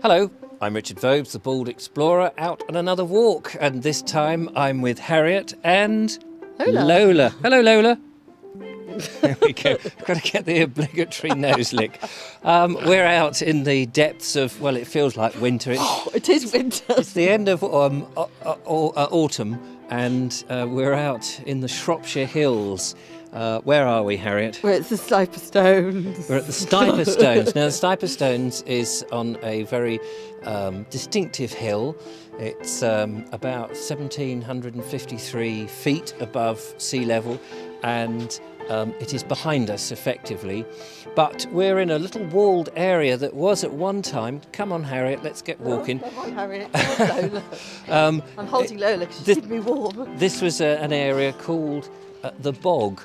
Hello, I'm Richard Vobes, the Bald Explorer, out on another walk, and this time I'm with Harriet and Lola. Hello, Lola. There we go. Got to get the obligatory nose lick. We're out in the depths of, well, it feels like winter. It is winter. It's the end of autumn, and we're out in the Shropshire hills. Where are we, Harriet? We're at the Stiperstones. We're at the Stiperstones. Now, the Stiperstones is on a very distinctive hill. It's about 1,753 feet above sea level, and it is behind us, effectively. But we're in a little walled area that was at one time... Come on, Harriet, let's get walking. Come on, Harriet. Come on, Lola. I'm holding Lola because she's keeping me warm. This was an area called the Bog.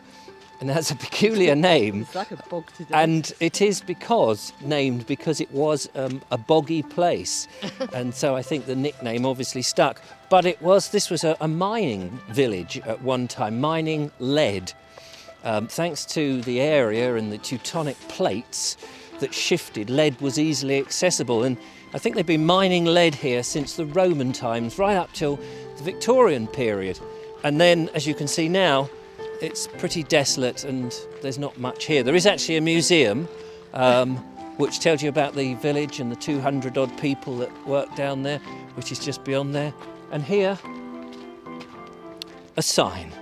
And that's a peculiar name. It's like a bog today. And it is named because it was a boggy place. And so I think the nickname obviously stuck. But this was a mining village at one time, mining lead. Thanks to the area and the tectonic plates that shifted, lead was easily accessible. And I think they've been mining lead here since the Roman times, right up till the Victorian period. And then, as you can see now, it's pretty desolate and there's not much here. There is actually a museum which tells you about the village and the 200 odd people that work down there, which is just beyond there. And here, a sign.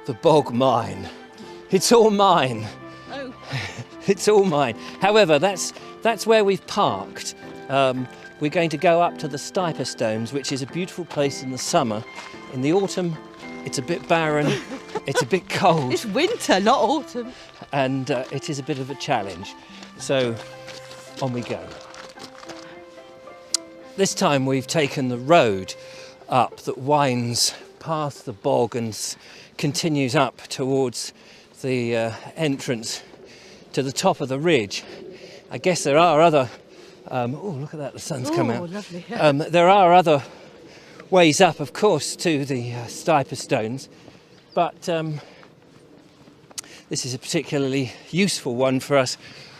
The Bog Mine. It's all mine. Oh. It's all mine. However, that's where we've parked. We're going to go up to the Stiperstones, which is a beautiful place in the summer. In the autumn, it's a bit barren, it's a bit cold. It's winter, not autumn. And it is a bit of a challenge. So, on we go. This time we've taken the road up that winds past the bog and continues up towards the entrance to the top of the ridge. I guess there are other... oh, look at that, the sun's come out. Lovely. There are other ways up, of course, to the Stiperstones, but this is a particularly useful one for us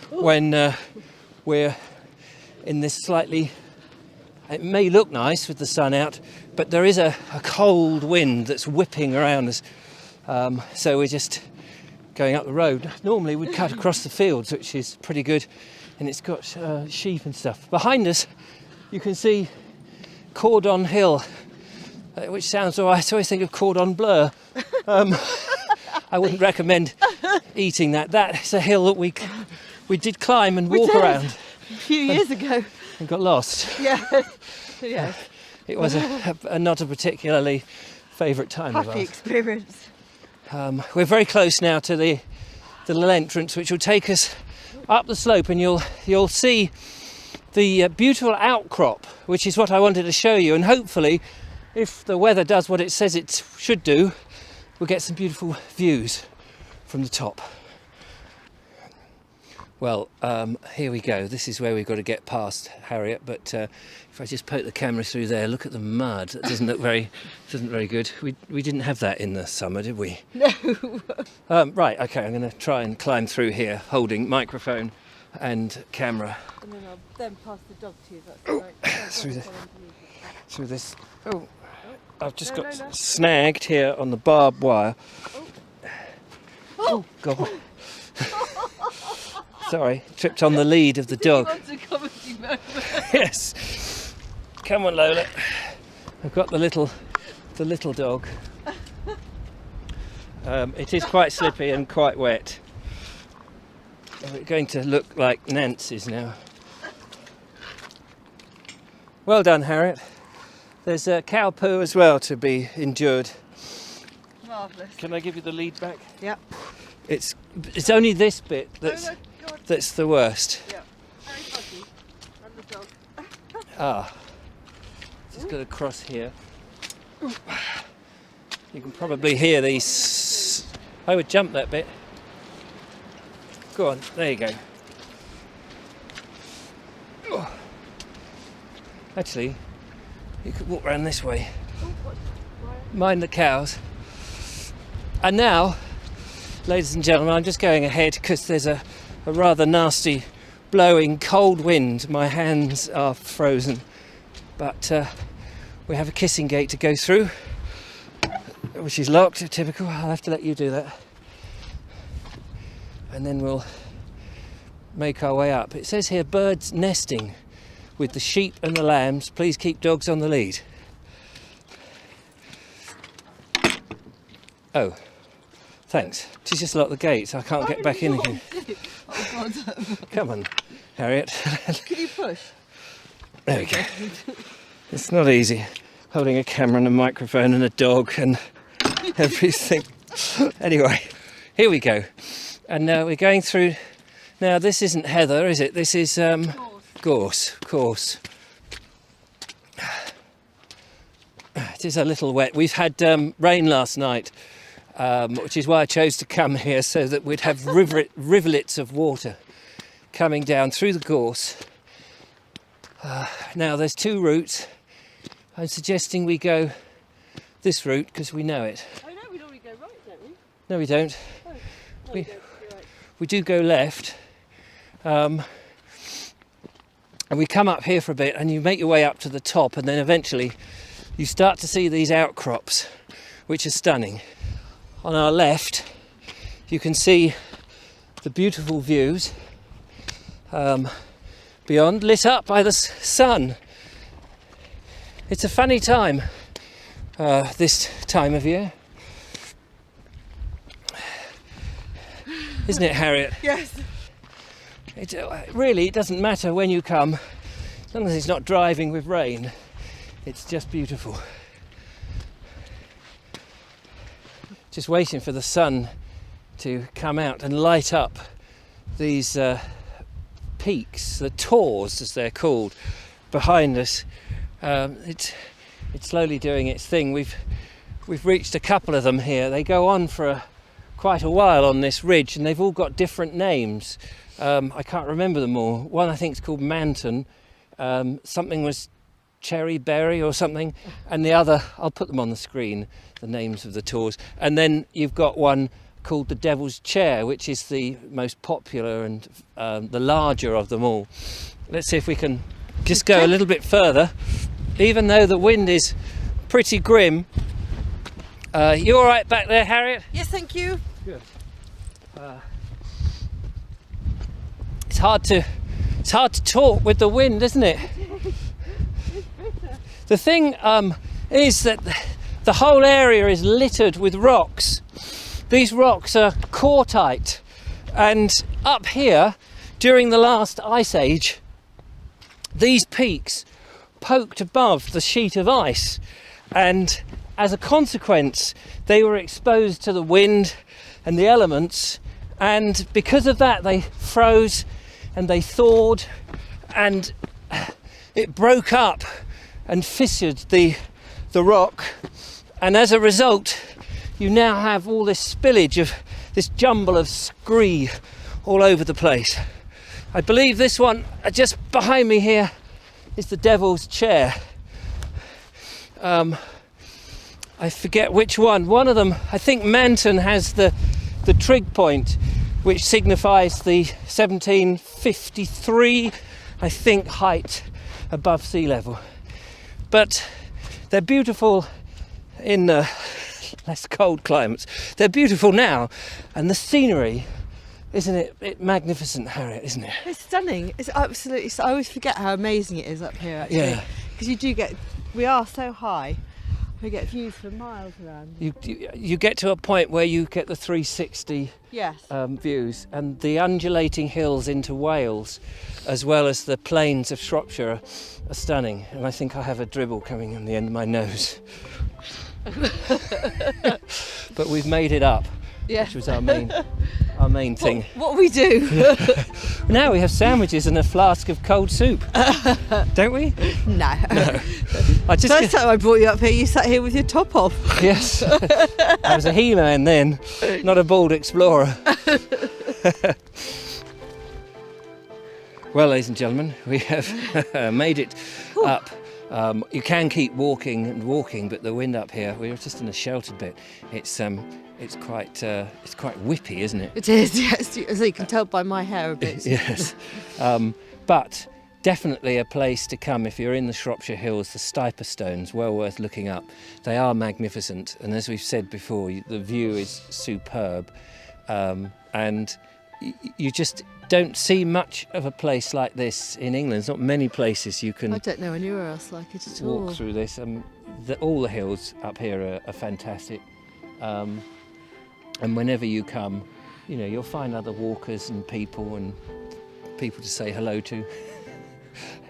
when we're in this slightly... It may look nice with the sun out, but there is a cold wind that's whipping around us, so we're just going up the road. Normally we'd cut across the fields, which is pretty good, and it's got sheep and stuff. Behind us you can see Cordon Hill, which sounds all right. I always think of cordon bleu. I wouldn't recommend eating that. That is a hill that we did climb and walk around. A few years ago. And got lost. Yeah. Yeah. It was not a particularly favourite time of ours. Happy experience. We're very close now to the little entrance, which will take us up the slope, and you'll see the beautiful outcrop, which is what I wanted to show you. And hopefully, if the weather does what it says it should do, we'll get some beautiful views from the top. Well, here we go. This is where we've got to get past, Harriet. But if I just poke the camera through there, look at the mud. That doesn't look very good. We didn't have that in the summer, did we? No. Right. Okay. I'm going to try and climb through here, holding microphone and camera. And then I'll then pass the dog to you. That's right. Through this. Oh, I've just got snagged here on the barbed wire. Oh God. Sorry, tripped on the lead of the dog. You want a comedy moment? Yes. Come on, Lola. I've got the little dog. It is quite slippy and quite wet. We're going to look like Nancy's now. Well done, Harriet. There's a cow poo as well to be endured. Marvellous. Can I give you the lead back? Yeah. It's only this bit that's the worst. Yeah. Very fuzzy. And the dog. Just got to cross here. You can probably hear these. I would jump that bit. Go on, there you go. Actually, you could walk around this way. Mind the cows. And now, ladies and gentlemen, I'm just going ahead because there's a rather nasty blowing cold wind. My hands are frozen, but we have a kissing gate to go through, which is locked, typical. I'll have to let you do that. And then we'll make our way up. It says here, birds nesting with the sheep and the lambs. Please keep dogs on the lead. Oh, thanks. She's just locked the gate, so I can't get back in again. Oh God. Come on, Harriet. Can you push? There we go. It's not easy holding a camera and a microphone and a dog and everything. Anyway, here we go. And we're going through. Now, this isn't heather, is it? This is gorse, of course. It is a little wet. We've had rain last night, which is why I chose to come here, so that we'd have rivulets of water coming down through the gorse. Now, there's two routes. I'm suggesting we go this route because we know it. I know we normally go right, don't we? No, we don't. Oh, no, We- don't. You're right. We do go left. And we come up here for a bit, and you make your way up to the top, and then eventually you start to see these outcrops, which are stunning. On our left, you can see the beautiful views beyond, lit up by the sun. It's a funny time, this time of year. Isn't it, Harriet? Yes. It really, it doesn't matter when you come, as long as it's not driving with rain. It's just beautiful. Just waiting for the sun to come out and light up these peaks, the tors as they're called, behind us. It's slowly doing its thing. We've reached a couple of them here. They go on for quite a while on this ridge, and they've all got different names. I can't remember them all. One I think is called Manton. Something was Cherry Berry or something, and the other, I'll put them on the screen, the names of the tors. And then you've got one called the Devil's Chair, which is the most popular and the larger of them all. Let's see if we can just go a little bit further, even though the wind is pretty grim. You all right back there, Harriet? Yes, thank you. Good. It's hard to talk with the wind, isn't it? The thing is that the whole area is littered with rocks. These rocks are quartite, and up here, during the last ice age, these peaks poked above the sheet of ice, and as a consequence, they were exposed to the wind and the elements, and because of that, they froze and they thawed, and it broke up and fissured the rock, and as a result, you now have all this spillage of this jumble of scree all over the place. I believe this one just behind me here is the Devil's Chair. I forget which one. One of them, I think Manton, has the trig point, which signifies the 1753, I think, height above sea level. But they're beautiful in less cold climates. They're beautiful now, and the scenery, isn't it magnificent, Harriet, isn't it? It's stunning. It's absolutely. I always forget how amazing it is up here. Actually, Yeah. Because you do get. We are so high. We get views for miles around. You get to a point where you get the 360 Yes. views, and the undulating hills into Wales, as well as the plains of Shropshire, are stunning. And I think I have a dribble coming in the end of my nose. But we've made it up, Yeah. which was our main thing. What we do? Now we have sandwiches and a flask of cold soup, don't we? No. I just First time I brought you up here, you sat here with your top off. Yes, I was a He-Man then, not a bald explorer. Well, ladies and gentlemen, we have made it up. You can keep walking and walking, but the wind up here, we're just in a sheltered bit. It's it's quite whippy, isn't it? It is, yes. So you can tell by my hair a bit. Yes. But definitely a place to come if you're in the Shropshire Hills. The Stiperstones, well worth looking up. They are magnificent, and as we've said before, the view is superb, and you just don't see much of a place like this in England. There's not many places you can. I don't know anywhere else like it at all. Walk through this. All the hills up here are fantastic, and whenever you come, you'll find other walkers and people to say hello to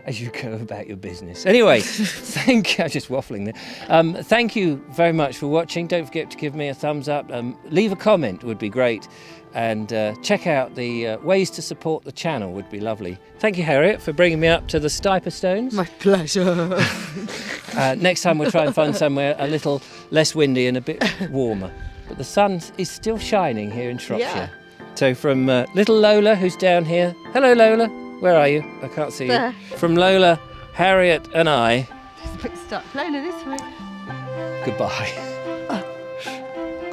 as you go about your business. Anyway, thank you. I'm just waffling there. Thank you very much for watching. Don't forget to give me a thumbs up. Leave a comment would be great. And check out the ways to support the channel would be lovely. Thank you, Harriet, for bringing me up to the Stiperstones. My pleasure. Next time we'll try and find somewhere a little less windy and a bit warmer. But the sun is still shining here in Shropshire. Yeah. So from little Lola, who's down here. Hello, Lola. Where are you? I can't see there. You. From Lola, Harriet and I. Just a quick start. Lola, this way. Goodbye.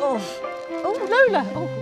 Oh, Lola. Oh.